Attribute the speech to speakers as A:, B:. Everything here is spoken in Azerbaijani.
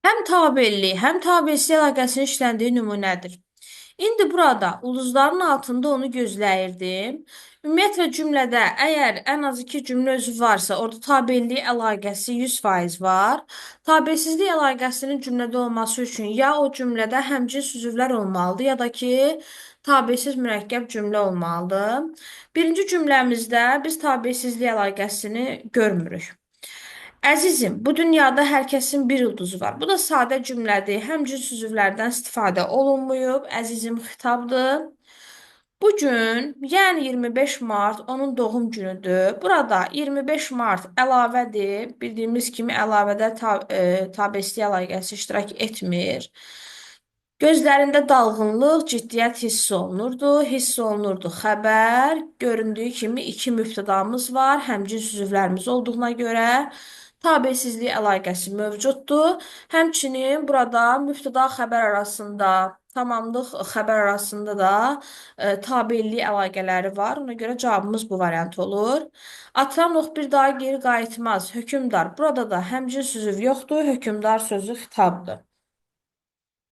A: Həm tabelli, həm tabelsiz əlaqəsinin işləndiyi nümunədir. İndi burada ulduzların altında onu gözləyirdim. Ümumiyyətlə cümlədə əgər ən az iki cümlə özü varsa, orada tabellik əlaqəsi 100% var. Tabelsizlik əlaqəsinin cümlədə olması üçün ya o cümlədə həmcins üzvlər olmalıdır, ya da ki, tabelsiz mürəkkəb cümlə olmalıdır. Birinci cümləmizdə biz tabelsizlik əlaqəsini görmürük. Əzizim, bu dünyada hər kəsin bir ulduzu var. Bu da sadə cümlədir. Həmcins üzvlərdən istifadə olunmayıb. Əzizim xitabdır. Bu gün, yəni 25 mart onun doğum günüdür. Burada 25 mart əlavədir. Bildiyimiz kimi əlavədə tabelçilik əlaqəsi iştirak etmir. Gözlərində dalğınlıq, ciddiyyət hiss olunurdu. Hiss olunurdu xəbər. Göründüyü kimi iki mübtədamız var. Həmcins üzvlərimiz olduğuna görə tabelsizlik əlaqəsi mövcuddur. Həmçinin burada mübtəda xəbər arasında, tamamlıq xəbər arasında da tabellik əlaqələri var. Ona görə cavabımız bu variant olur. Atam bir daha geri qayıtmaz. Hökmdar. Burada da həmcins üzv yoxdur. Hökmdar sözü xitabdır.